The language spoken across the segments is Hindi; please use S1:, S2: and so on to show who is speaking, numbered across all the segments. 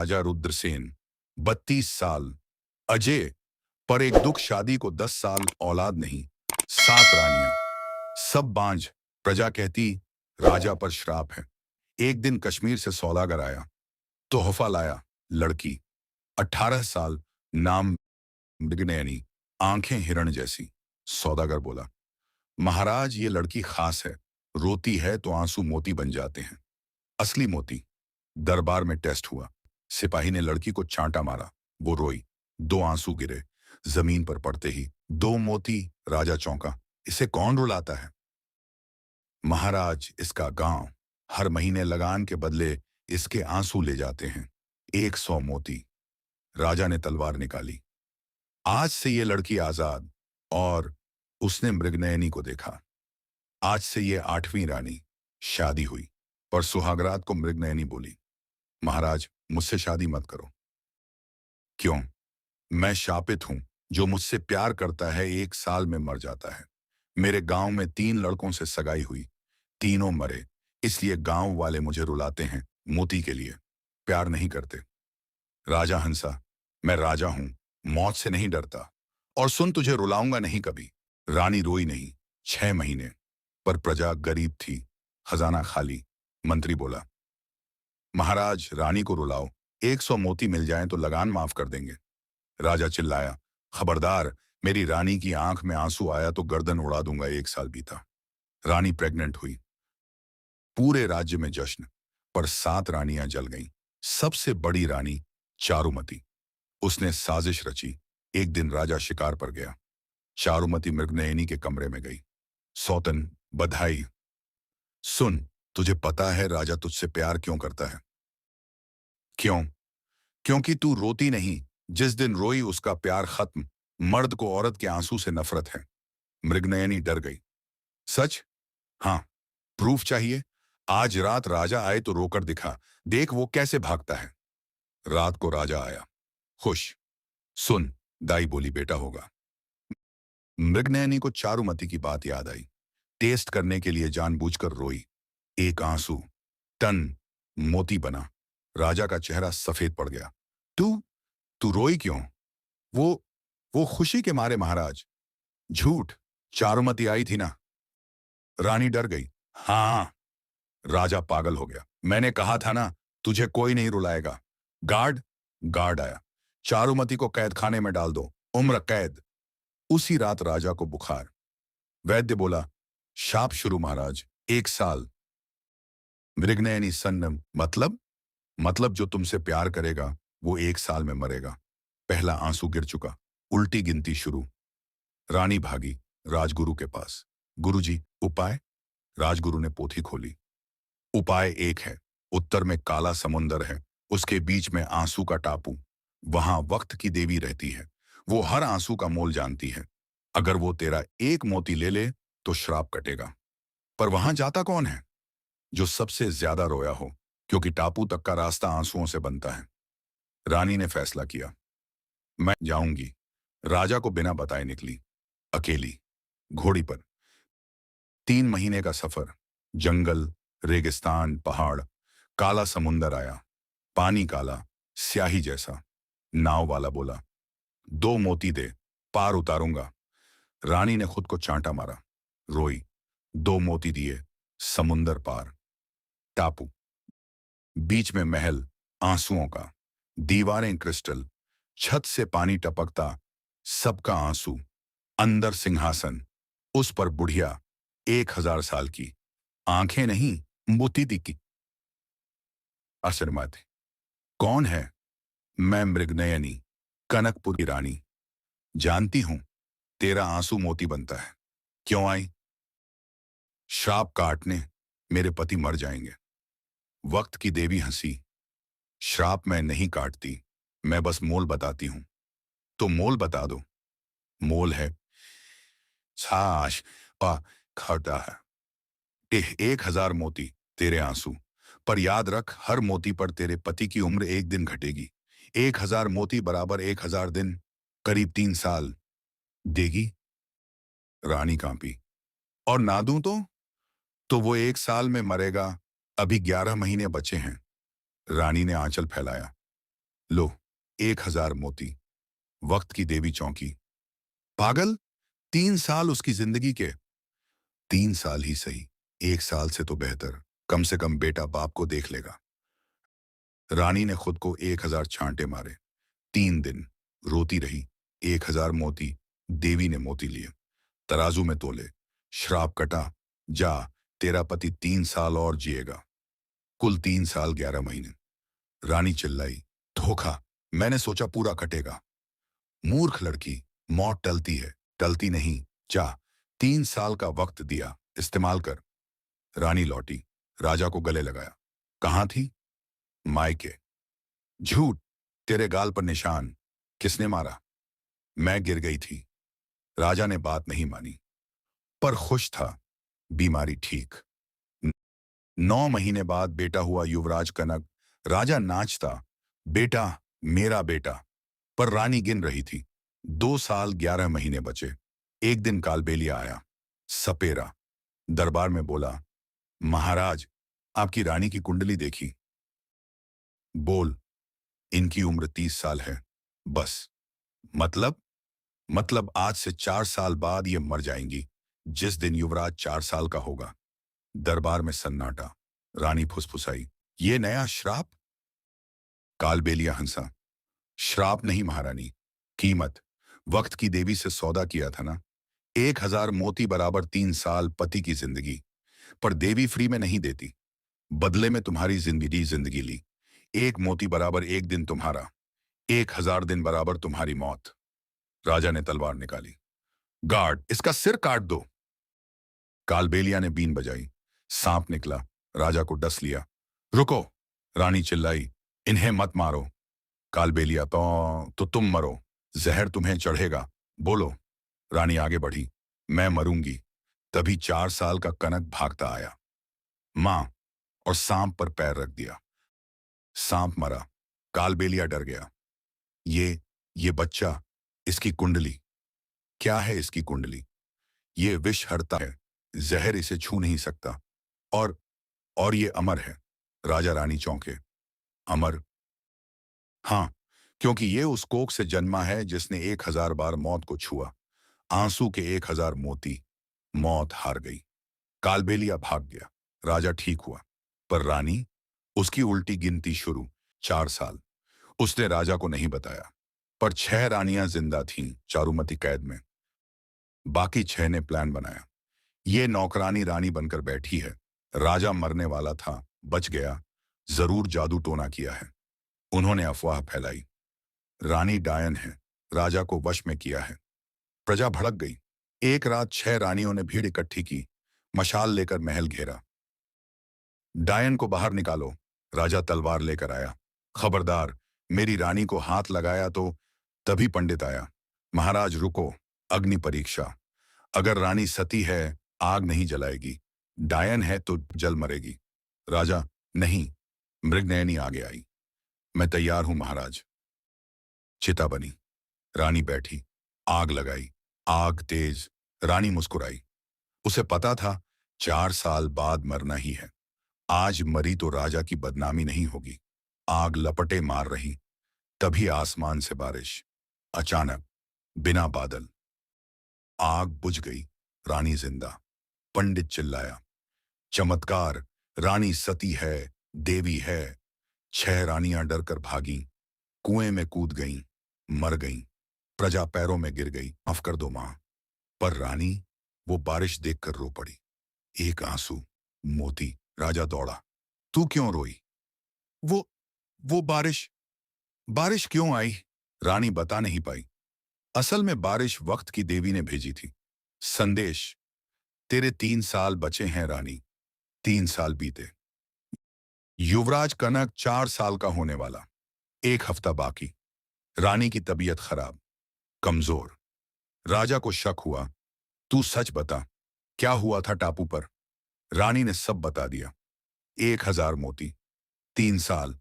S1: राजा रुद्रसेन 32 साल, अजय, पर एक दुख, शादी को 10 साल, औलाद नहीं, 7 रानियां, सब बांझ। प्रजा कहती राजा पर श्राप है। एक दिन कश्मीर से सौदागर आया, तोहफा लाया, लड़की, 18 साल, नाम मृगनयनी, आंखें हिरण जैसी। सौदागर बोला, महाराज ये लड़की खास है, रोती है तो आंसू मोती बन जाते हैं, असली मोती। दरबार में टेस्ट हुआ, सिपाही ने लड़की को चांटा मारा, वो रोई, 2 आंसू गिरे, जमीन पर पड़ते ही 2 मोती। राजा चौंका, इसे कौन रुलाता है? महाराज इसका गांव हर महीने लगान के बदले इसके आंसू ले जाते हैं, 100 मोती। राजा ने तलवार निकाली, आज से ये लड़की आजाद। और उसने मृगनयनी को देखा। आज से ये 8वीं रानी। शादी हुई, पर सुहागरात को मृगनयनी बोली, महाराज मुझसे शादी मत करो। क्यों? मैं शापित हूं, जो मुझसे प्यार करता है 1 साल में मर जाता है। मेरे गांव में 3 लड़कों से सगाई हुई, तीनों मरे, इसलिए गांव वाले मुझे रुलाते हैं, मोती के लिए, प्यार नहीं करते। राजा हंसा, मैं राजा हूं, मौत से नहीं डरता, और सुन तुझे रुलाऊंगा नहीं कभी। रानी रोई नहीं, 6 महीने, पर प्रजा गरीब थी, खजाना खाली। मंत्री बोला, महाराज रानी को रुलाओ, 100 मोती मिल जाएं तो लगान माफ कर देंगे। राजा चिल्लाया, खबरदार, मेरी रानी की आंख में आंसू आया तो गर्दन उड़ा दूंगा। 1 साल बीता, रानी प्रेग्नेंट हुई, पूरे राज्य में जश्न, पर 7 रानियां जल गईं। सबसे बड़ी रानी चारुमती, उसने साजिश रची। एक दिन राजा शिकार पर गया, चारुमती मृगनयनी के कमरे में गई। सौतन, बधाई। सुन, तुझे पता है राजा तुझसे प्यार क्यों करता है? क्यों? क्योंकि तू रोती नहीं, जिस दिन रोई उसका प्यार खत्म। मर्द को औरत के आंसू से नफरत है। मृगनयनी डर गई। सच? हाँ। प्रूफ चाहिए? आज रात राजा आए तो रोकर दिखा, देख वो कैसे भागता है। रात को राजा आया, खुश। सुन, दाई बोली बेटा होगा। मृगनयनी को चारुमती की बात याद आई, टेस्ट करने के लिए जानबूझकर रोई। एक आंसू टन मोती बना। राजा का चेहरा सफेद पड़ गया। तू तू रोई क्यों? वो वो खुशी के मारे महाराज। झूठ, चारुमती आई थी ना। रानी डर गई। हाँ। राजा पागल हो गया। मैंने कहा था ना, तुझे कोई नहीं रुलाएगा। गार्ड गार्ड आया, चारुमती को कैद खाने में डाल दो, उम्र कैद। उसी रात राजा को बुखार। वैद्य बोला, शाप शुरू महाराज, 1 साल। मृगनयनी सन्नम, मतलब जो तुमसे प्यार करेगा वो 1 साल में मरेगा। पहला आंसू गिर चुका, उल्टी गिनती शुरू। रानी भागी राजगुरु के पास। गुरुजी, उपाय? राजगुरु ने पोथी खोली। उपाय एक है, उत्तर में काला समुंदर है, उसके बीच में आंसू का टापू। वहां वक्त की देवी रहती है, वो हर आंसू का मोल जानती है। अगर वो तेरा एक मोती ले ले तो श्राप कटेगा। पर वहां जाता कौन है? जो सबसे ज्यादा रोया हो, क्योंकि टापू तक का रास्ता आंसुओं से बनता है। रानी ने फैसला किया, मैं जाऊंगी। राजा को बिना बताए निकली, अकेली, घोड़ी पर। 3 महीने का सफर, जंगल, रेगिस्तान, पहाड़, काला समुंदर आया, पानी काला, स्याही जैसा। नाव वाला बोला, 2 मोती दे, पार उतारूंगा। रानी ने खुद को चांटा मारा, रोई। 2 मोती दिए, समुंदर पार। टापू, बीच में महल, आंसुओं का, दीवारें क्रिस्टल, छत से पानी टपकता, सबका आंसू। अंदर सिंहासन, उस पर बुढ़िया, 1000 साल की, आंखें नहीं, मोती दिखी। आशीर्वाद। कौन है? मैं मृगनयनी, कनकपुर की रानी। जानती हूं, तेरा आंसू मोती बनता है। क्यों आई? श्राप काटने, मेरे पति मर जाएंगे। वक्त की देवी हंसी, श्राप मैं नहीं काटती, मैं बस मोल बताती हूं। तो मोल बता दो। मोल है छाछ पा खड़ा है, 1000 मोती, तेरे आंसू। पर याद रख, हर मोती पर तेरे पति की उम्र एक दिन घटेगी। 1000 मोती बराबर 1000 दिन, करीब 3 साल। देगी? रानी कांपी। और ना दूं तो वो 1 साल में मरेगा। अभी 11 महीने बचे हैं। रानी ने आंचल फैलाया, लो, 1000 मोती। वक्त की देवी चौंकी। पागल, 3 साल उसकी जिंदगी के। 3 साल ही सही, 1 साल से तो बेहतर। कम से कम बेटा बाप को देख लेगा। रानी ने खुद को 1000 छांटे मारे। 3 दिन रोती रही। 1000 मोती। देवी ने मोती लिए, तराजू में तोले। श्राप कटा। जा, तेरा पति 3 साल और जिएगा। कुल 3 साल 11 महीने। रानी चिल्लाई, धोखा। मैंने सोचा पूरा कटेगा। मूर्ख लड़की, मौत टलती है, टलती नहीं। जा, 3 साल का वक्त दिया, इस्तेमाल कर। रानी लौटी, राजा को गले लगाया। कहाँ थी? मायके। झूठ, तेरे गाल पर निशान। किसने मारा? मैं गिर गई थी। राजा ने बात नहीं मानी, पर खुश था। बीमारी ठीक। 9 महीने बाद बेटा हुआ युवराज कनक। राजा नाचता, बेटा, मेरा बेटा। पर रानी गिन रही थी। 2 साल 11 महीने बचे। एक दिन कालबेलिया आया, सपेरा। दरबार में बोला, महाराज, आपकी रानी की कुंडली देखी? बोल। इनकी उम्र 30 साल है। बस। मतलब? मतलब आज से 4 साल बाद ये मर जाएंगी, जिस दिन युवराज 4 साल का होगा। दरबार में सन्नाटा। रानी फुसफुसाई, ये नया श्राप? कालबेलिया हंसा, श्राप नहीं महारानी, कीमत। वक्त की देवी से सौदा किया था ना। 1000 मोती बराबर 3 साल पति की जिंदगी। पर देवी फ्री में नहीं देती। बदले में तुम्हारी जिंदगी जिंदगी ली। एक मोती बराबर एक दिन तुम्हारा। 1000 दिन बराबर तुम्हारी मौत। राजा ने तलवार निकाली। गार्ड, इसका सिर काट दो। कालबेलिया ने बीन बजाई। सांप निकला। राजा को डस लिया। रुको। रानी चिल्लाई, इन्हें मत मारो। कालबेलिया, तो तुम मरो। जहर तुम्हें चढ़ेगा। बोलो। रानी आगे बढ़ी, मैं मरूंगी। तभी 4 साल का कनक भागता आया। मां, और सांप पर पैर रख दिया। सांप मरा। कालबेलिया डर गया। ये बच्चा, इसकी कुंडली। क्या है इसकी कुंडली? ये विष हरता है, जहर इसे छू नहीं सकता। और और ये अमर है। राजा रानी चौंके। अमर? हाँ, क्योंकि ये उस कोख से जन्मा है जिसने 1000 बार मौत को छुआ। आंसू के 1000 मोती। मौत हार गई। कालबेलिया भाग गया। राजा ठीक हुआ। पर रानी? उसकी उल्टी गिनती शुरू। 4 साल। उसने राजा को नहीं बताया। पर 6 रानियां जिंदा थीं, चारुमती कैद में। बाकी 6 ने प्लान बनाया। ये नौकरानी रानी बनकर बैठी है। राजा मरने वाला था, बच गया। जरूर जादू टोना किया है। उन्होंने अफवाह फैलाई। रानी डायन है, राजा को वश में किया है। प्रजा भड़क गई। एक रात 6 रानियों ने भीड़ इकट्ठी की। मशाल लेकर महल घेरा। डायन को बाहर निकालो। राजा तलवार लेकर आया। खबरदार, मेरी रानी को हाथ लगाया तो। तभी पंडित आया। महाराज रुको, अग्नि परीक्षा। अगर रानी सती है, आग नहीं जलाएगी। डायन है तो जल मरेगी। राजा, नहीं। मृगनयनी आगे आई। मैं तैयार हूं महाराज। चिता बनी। रानी बैठी। आग लगाई। आग तेज। रानी मुस्कुराई। उसे पता था 4 साल बाद मरना ही है। आज मरी तो राजा की बदनामी नहीं होगी। आग लपटे मार रही। तभी आसमान से बारिश। अचानक, बिना बादल। आग बुझ गई। रानी जिंदा। पंडित चिल्लाया, चमत्कार, रानी सती है, देवी है। 6 रानियां डरकर भागी, कुएं में कूद गईं, मर गईं। प्रजा पैरों में गिर गई। माफ कर दो मां। पर रानी? वो बारिश देखकर रो पड़ी। एक आंसू, मोती। राजा दौड़ा। तू क्यों रोई? वो वो बारिश। बारिश क्यों आई? रानी बता नहीं पाई। असल में बारिश वक्त की देवी ने भेजी थी। संदेश, तेरे 3 साल बचे हैं रानी। 3 साल बीते। युवराज कनक 4 साल का होने वाला। 1 हफ्ता बाकी। रानी की तबीयत खराब, कमजोर। राजा को शक हुआ। तू सच बता, क्या हुआ था टापू पर? रानी ने सब बता दिया। 1000 मोती। 3 साल।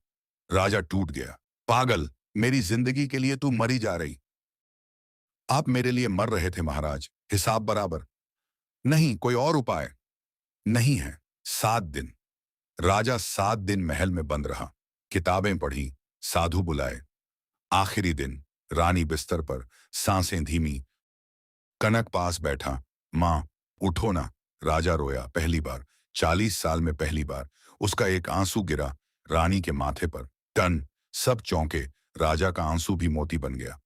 S1: राजा टूट गया। पागल, मेरी जिंदगी के लिए तू मरी जा रही। आप मेरे लिए मर रहे थे महाराज, हिसाब बराबर। नहीं, कोई और उपाय? नहीं है। 7 दिन। राजा 7 दिन महल में बंद रहा। किताबें पढ़ी, साधु बुलाए, आखिरी दिन रानी बिस्तर पर, सांसें धीमी। कनक पास बैठा। माँ, उठो ना। राजा रोया। पहली बार, 40 साल में पहली बार उसका एक आंसू गिरा रानी के माथे पर। टन। सब चौंके। राजा का आंसू भी मोती बन गया।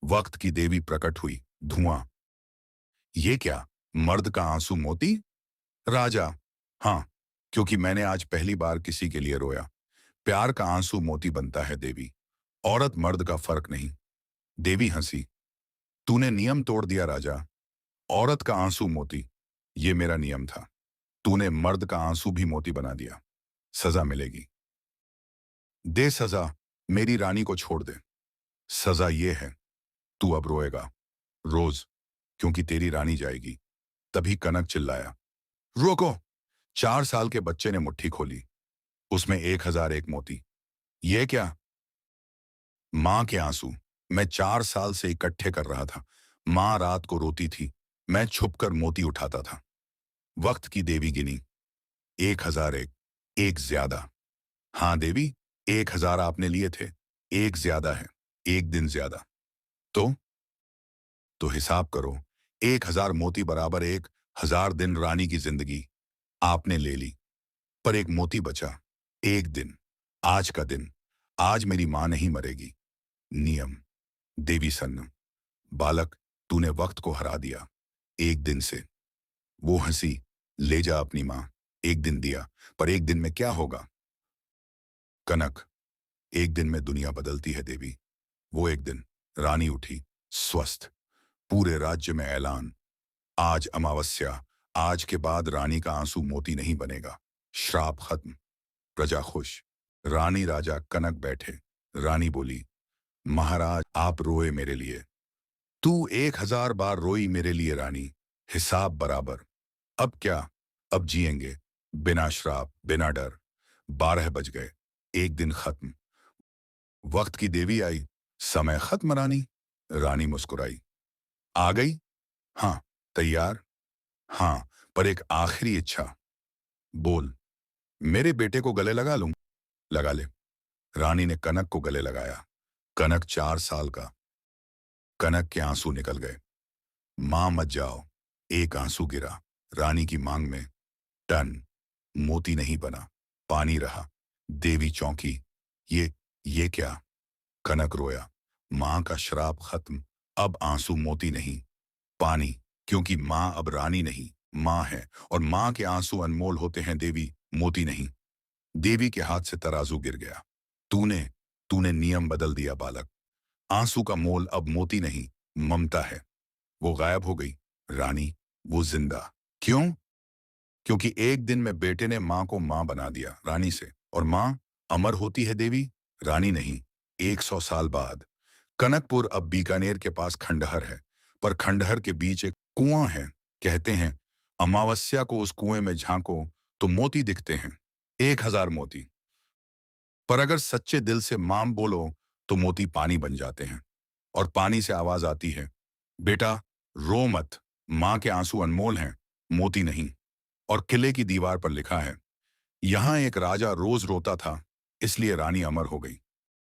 S1: वक्त की देवी प्रकट हुई। धुआं। ये क्या? मर्द का आंसू मोती? राजा, हाँ, क्योंकि मैंने आज पहली बार किसी के लिए रोया। प्यार का आंसू मोती बनता है देवी, औरत मर्द का फर्क नहीं। देवी हंसी। तूने नियम तोड़ दिया राजा। औरत का आंसू मोती, ये मेरा नियम था। तूने मर्द का आंसू भी मोती बना दिया। सजा मिलेगी। दे सजा। मेरी रानी को छोड़ दे। सजा ये है, तू अब रोएगा रोज, क्योंकि तेरी रानी जाएगी। तभी कनक चिल्लाया, रोको। 4 साल के बच्चे ने मुट्ठी खोली। उसमें 1001 मोती। ये क्या? मां के आंसू। मैं 4 साल से इकट्ठे कर रहा था। मां रात को रोती थी, मैं छुपकर मोती उठाता था। वक्त की देवी गिनी। 1001। एक ज्यादा। हाँ देवी, 1000 आपने लिए थे। एक ज्यादा है। एक दिन ज्यादा। तो हिसाब करो। 1000 मोती बराबर 1000 दिन रानी की जिंदगी आपने ले ली। पर एक मोती बचा। एक दिन। आज का दिन। आज मेरी मां नहीं मरेगी। नियम। देवी सन्नम। बालक, तूने वक्त को हरा दिया। एक दिन से। वो हंसी। ले जा अपनी मां। एक दिन दिया, पर एक दिन में क्या होगा? कनक, एक दिन में दुनिया बदलती है देवी। वो एक दिन। रानी उठी। स्वस्थ। पूरे राज्य में ऐलान। आज अमावस्या। आज के बाद रानी का आंसू मोती नहीं बनेगा। श्राप खत्म। प्रजा खुश। रानी राजा कनक बैठे। रानी बोली, महाराज आप रोए मेरे लिए। तू 1000 बार रोई मेरे लिए रानी। हिसाब बराबर। अब क्या? अब जिएंगे बिना श्राप, बिना डर। 12 बज गए। एक दिन खत्म। वक्त की देवी आई। समय खत्म रानी। रानी मुस्कुराई। आ गई? हाँ। तैयार? हाँ, पर एक आखिरी इच्छा। बोल। मेरे बेटे को गले लगा लूं? लगा ले। रानी ने कनक को गले लगाया। कनक 4 साल का। कनक के आंसू निकल गए। मां मत जाओ। एक आंसू गिरा रानी की मांग में। टन। मोती नहीं बना, पानी रहा। देवी चौंकी। ये क्या? कनक रोया। मां का श्राप खत्म। अब आंसू मोती नहीं, पानी। क्योंकि मां अब रानी नहीं, मां है। और मां के आंसू अनमोल होते हैं देवी, मोती नहीं। देवी के हाथ से तराजू गिर गया। तूने तूने नियम बदल दिया बालक। आंसू का मोल अब मोती नहीं, ममता है। वो गायब हो गई। रानी, वो जिंदा। क्यों? क्योंकि एक दिन में बेटे ने मां को मां बना दिया रानी से। और मां अमर होती है देवी, रानी नहीं। 100 साल बाद। कनकपुर अब बीकानेर के पास खंडहर है, पर खंडहर के बीच एक कुआं है। कहते हैं अमावस्या को उस कुएं में झांको तो मोती दिखते हैं। 1000 मोती। पर अगर सच्चे दिल से मां बोलो तो मोती पानी बन जाते हैं। और पानी से आवाज आती है, बेटा रो मत। मां के आंसू अनमोल हैं, मोती नहीं। और किले की दीवार पर लिखा है, यहां एक राजा रोज रोता था, इसलिए रानी अमर हो गई।